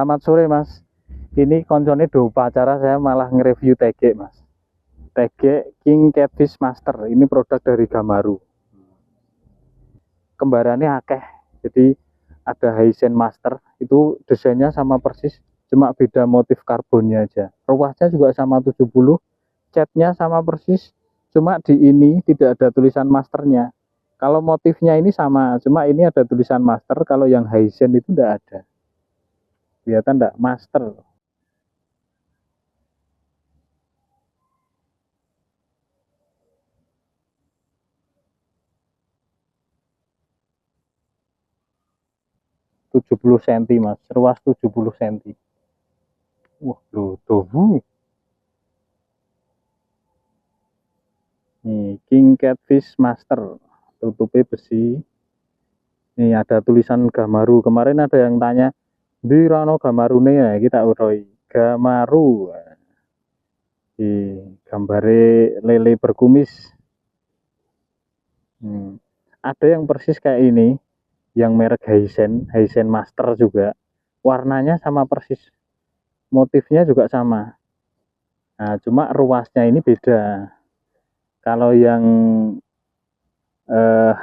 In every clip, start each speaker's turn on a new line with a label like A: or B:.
A: Selamat sore Mas. Ini koncone do upacara saya malah nge-review TG Mas. TG King Catfish Master. Ini produk dari Gamaru. Kembarannya akeh. Jadi ada Hisense Master. Itu desainnya sama persis, cuma beda motif karbonnya aja. Ruasnya juga sama 70. Catnya sama persis, cuma di ini tidak ada tulisan masternya. Kalau motifnya ini sama, cuma ini ada tulisan master. Kalau yang Hisense itu tidak ada. Kelihatan enggak? Master. Tujuh 70 cm Mas, ruas 70 cm. Wah, tuh. Nih, King Catfish Master. Tutupnya besi. Nih ada tulisan Gamaru. Kemarin ada yang tanya, di Rano Gamaru nih ya, kita uroi. Gamaru. Di gambare lele berkumis. Ada yang persis kayak ini, yang merek Hisense Master juga. Warnanya sama persis. Motifnya juga sama. Nah, cuma ruasnya ini beda. Kalau yang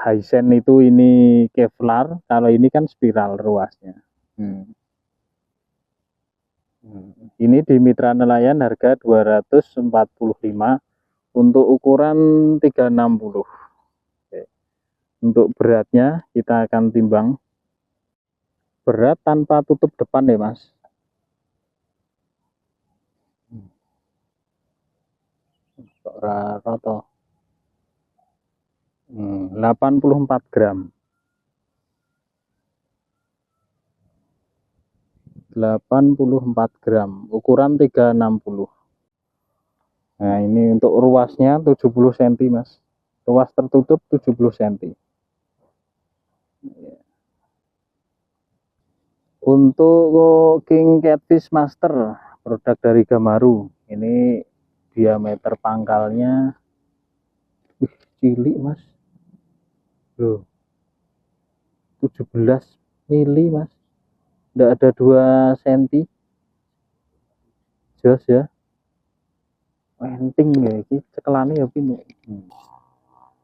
A: Hisense itu ini Kevlar, kalau ini kan spiral ruasnya. Ini di Mitra Nelayan harga 245 untuk ukuran 360. Oke. Untuk beratnya kita akan timbang. Berat tanpa tutup depan ya Mas. Roto 84 gram. 84 gram, ukuran 360. Nah, ini untuk ruasnya 70 cm, Mas. Ruas tertutup 70 cm. Untuk King Catfish Master, produk dari Gamaru. Ini diameter pangkalnya cilik, Mas. Loh. 17 mili, Mas. Tidak ada 2 cm. Jos ya. Penting ya, ini cekelannya ya pinu.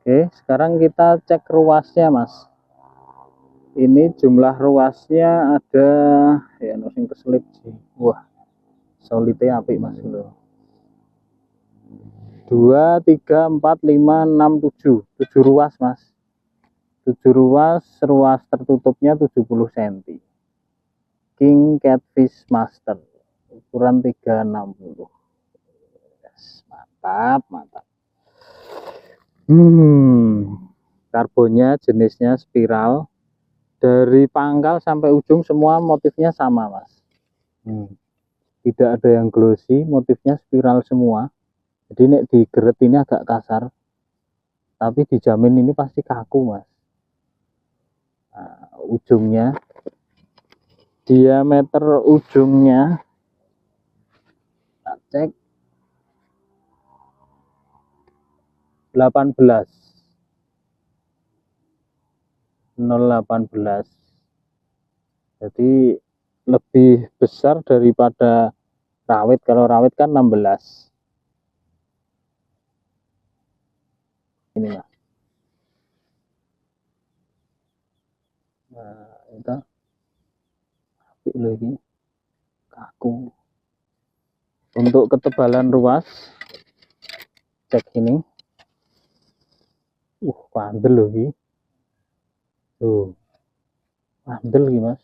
A: Oke, sekarang kita cek ruasnya Mas. Ini jumlah ruasnya ada ya nosing keselip sih. Wah, solidnya apik Mas lo. 2, 3, 4, 5, 6, 7. 7 ruas Mas. 7 ruas, ruas tertutupnya 70 cm. King Catfish Master, ukuran 360. Yes, mantap. Karbonnya jenisnya spiral. Dari pangkal sampai ujung semua motifnya sama Mas. Tidak ada yang glossy, motifnya spiral semua. Jadi nek digeret ini agak kasar, tapi dijamin ini pasti kaku Mas. Nah, ujungnya, diameter ujungnya kita cek 18. 0,18. Jadi lebih besar daripada rawit. Kalau rawit kan 16. Ini Mas. Nah, itu apik lagi kaku. Untuk ketebalan ruas cek ini. Bandel loh ini. Tuh. Bandel gitu Mas.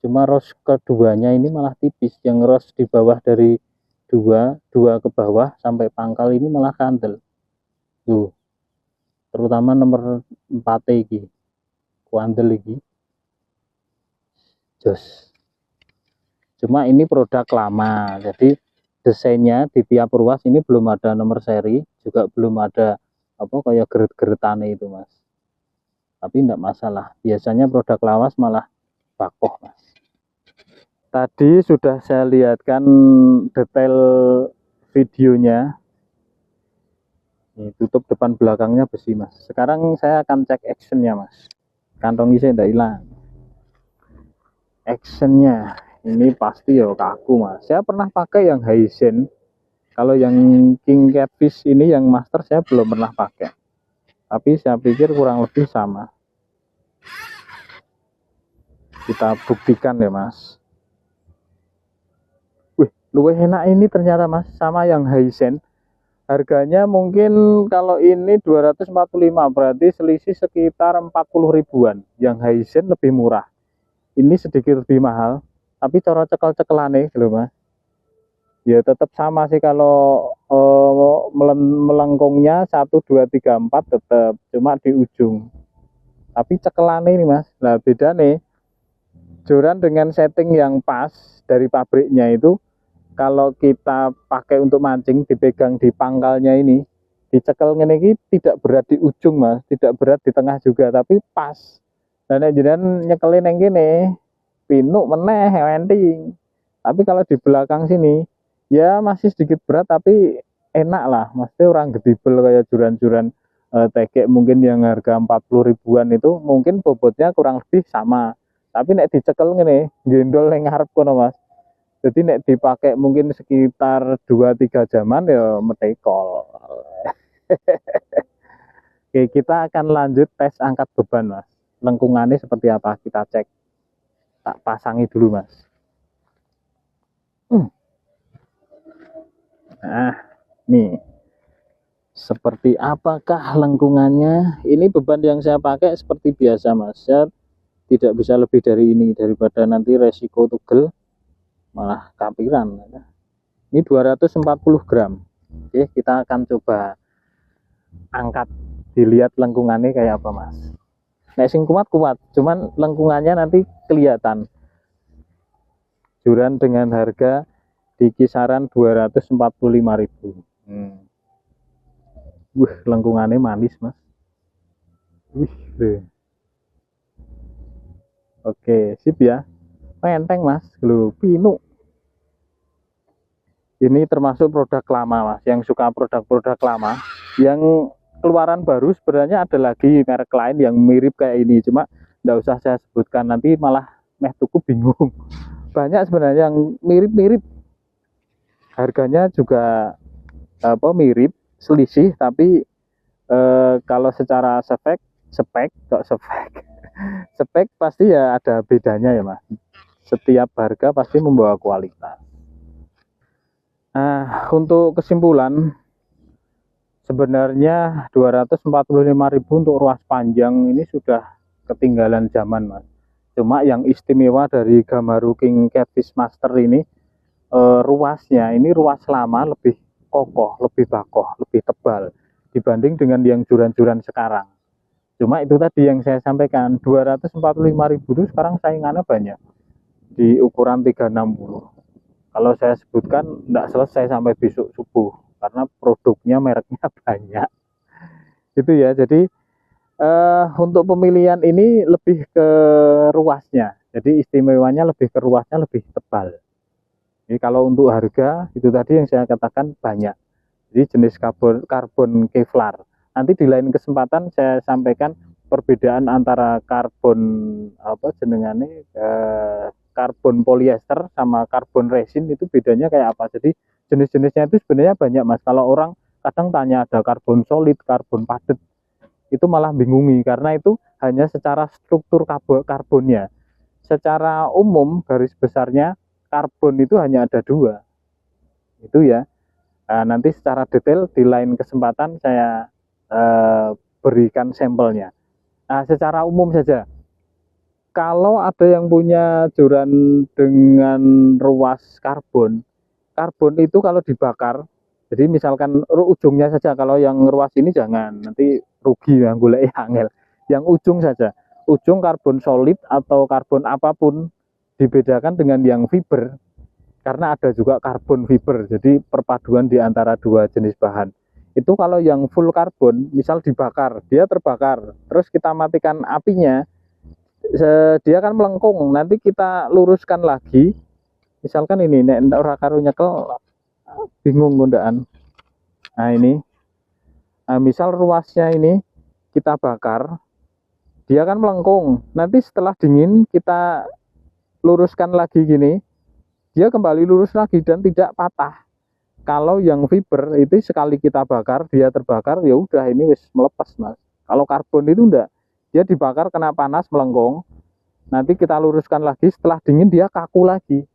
A: Cuma ros keduanya ini malah tipis. Yang ros di bawah dari dua ke bawah sampai pangkal ini malah kandel. Tuh. Terutama nomor 4 ini. Kandel lagi. Jos. Cuma ini produk lama. Jadi desainnya di tiap ruas ini belum ada nomor seri, juga belum ada apa kayak geret-geretane itu Mas. Tapi enggak masalah, biasanya produk lawas malah bakoh Mas. Tadi sudah saya lihatkan detail videonya. Ini tutup depan belakangnya besi Mas. Sekarang saya akan cek actionnya Mas. Kantong saya tidak hilang. actionnya ini pasti ya kaku mas. Saya pernah pakai yang Hisense, kalau yang King Catfish ini yang master saya belum pernah pakai, tapi saya pikir kurang lebih sama. Kita buktikan ya mas. Wih, luwih enak ini ternyata mas, sama yang Hisense. Harganya mungkin kalau ini 245, berarti selisih sekitar 40 ribuan. Yang Hisense lebih murah. Ini sedikit lebih mahal, tapi cara cekel-cekelane gitu mas. Ya tetap sama sih, kalau melengkungnya 1 2 3 4 tetap, cuma di ujung. Tapi cekelane ini mas. Nah beda nih, joran dengan setting yang pas dari pabriknya itu, kalau kita pakai untuk mancing, dipegang di pangkalnya ini, dicekel ini tidak berat di ujung mas, tidak berat di tengah juga, tapi pas. Dan jangan nyekelin yang gini pinuk meneh wenting. Tapi kalau di belakang sini ya masih sedikit berat, tapi enak lah, maksudnya orang gedibel kayak juran-juran tekek mungkin yang harga 40 ribuan itu mungkin bobotnya kurang lebih sama, tapi nek dicekel ngene gendol yang ngarep kono mas. Jadi nek dipakai mungkin sekitar 2-3 jaman ya metekol. Oke, kita akan lanjut tes angkat beban mas. Lengkungannya seperti apa kita cek. Tak pasangi dulu mas. Nah, nih seperti apakah lengkungannya? Ini beban yang saya pakai seperti biasa mas. Saya tidak bisa lebih dari ini, daripada nanti resiko tugel malah kampiran. Ini 240 gram. Oke, kita akan coba angkat, dilihat lengkungannya kayak apa mas. Nek sing kuat, cuman lengkungannya nanti kelihatan. Joran dengan harga di kisaran 245.000. Lengkungannya manis mas. Oke, sip ya. Enteng mas, lu pinu. Ini termasuk produk lama mas. Yang suka produk-produk lama, yang keluaran baru sebenarnya ada lagi merek lain yang mirip kayak ini, cuma nggak usah saya sebutkan, nanti malah meh tuku bingung. Banyak sebenarnya yang mirip-mirip, harganya juga mirip, selisih, tapi kalau secara spek pasti ya ada bedanya ya mas. Setiap harga pasti membawa kualitas. Nah, untuk kesimpulan, sebenarnya 245.000 untuk ruas panjang ini sudah ketinggalan zaman mas. Cuma yang istimewa dari Gameru King Catfish Master ini, ruasnya ini ruas lama, lebih kokoh, lebih bakoh, lebih tebal dibanding dengan yang juran-juran sekarang. Cuma itu tadi yang saya sampaikan, 245.000 itu sekarang saingannya banyak di ukuran 360. Kalau saya sebutkan tidak selesai sampai besok subuh, karena produknya mereknya banyak. Gitu ya. Jadi untuk pemilihan ini lebih ke ruasnya. Jadi istimewanya lebih ke ruasnya, lebih tebal. Jadi kalau untuk harga itu tadi yang saya katakan banyak. Jadi jenis karbon Kevlar. Nanti di lain kesempatan saya sampaikan perbedaan antara karbon karbon polyester sama karbon resin itu bedanya kayak apa. Jadi jenis-jenisnya itu sebenarnya banyak mas. Kalau orang kadang tanya ada karbon solid, karbon padat, itu malah bingungi karena itu hanya secara struktur karbonnya. Secara umum garis besarnya karbon itu hanya ada 2. Itu ya. Nah, nanti secara detail di lain kesempatan saya berikan sampelnya. Nah, secara umum saja, kalau ada yang punya joran dengan ruas karbon itu kalau dibakar, jadi misalkan ujungnya saja, kalau yang ruas ini jangan, nanti rugi ya, golek angel. Yang ujung saja, ujung karbon solid atau karbon apapun, dibedakan dengan yang fiber, karena ada juga karbon fiber, jadi perpaduan di antara 2 jenis bahan. Itu kalau yang full karbon, misal dibakar, dia terbakar, terus kita matikan apinya, dia akan melengkung. Nanti kita luruskan lagi, misalkan ini nek ora karo nyekel bingung gondaan. Nah ini, misal ruasnya ini kita bakar, dia akan melengkung. Nanti setelah dingin kita luruskan lagi gini, dia kembali lurus lagi dan tidak patah. Kalau yang fiber itu sekali kita bakar, dia terbakar, ya udah ini wis melepas mas. Kalau karbon itu enggak, dia dibakar kena panas melengkung, nanti kita luruskan lagi, setelah dingin dia kaku lagi,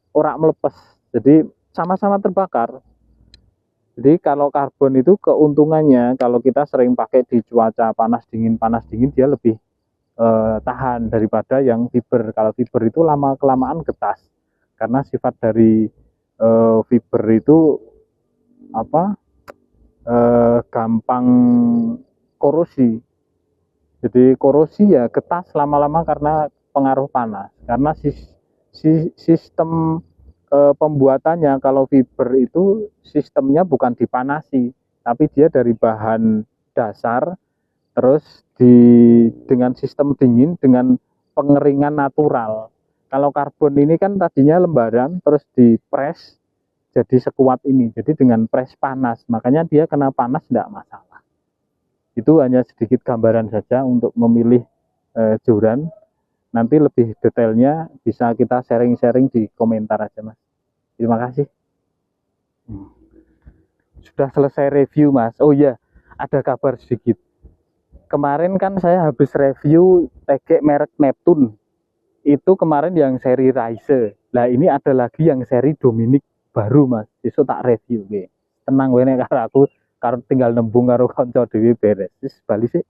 A: ora melepas. Jadi sama-sama terbakar. Jadi kalau karbon itu keuntungannya, kalau kita sering pakai di cuaca panas dingin dia lebih tahan daripada yang fiber. Kalau fiber itu lama kelamaan getas, karena sifat dari fiber itu apa, gampang korosi. Jadi korosi ya getas lama-lama karena pengaruh panas. Karena sistem pembuatannya, kalau fiber itu sistemnya bukan dipanasi, tapi dia dari bahan dasar terus dengan sistem dingin dengan pengeringan natural. Kalau karbon ini kan tadinya lembaran terus dipres jadi sekuat ini, jadi dengan pres panas, makanya dia kena panas tidak masalah. Itu hanya sedikit gambaran saja untuk memilih joran. Nanti lebih detailnya bisa kita sharing-sharing di komentar aja mas. Terima kasih. Sudah selesai review mas. Oh iya, ada kabar sedikit. Kemarin kan saya habis review TG merek Neptune. Itu kemarin yang seri Rise. Nah ini ada lagi yang seri Dominic baru mas. Besok tak review. Tenang gue nek karo aku, karo tinggal nembung karo konco dewi beres. Wis bali sih.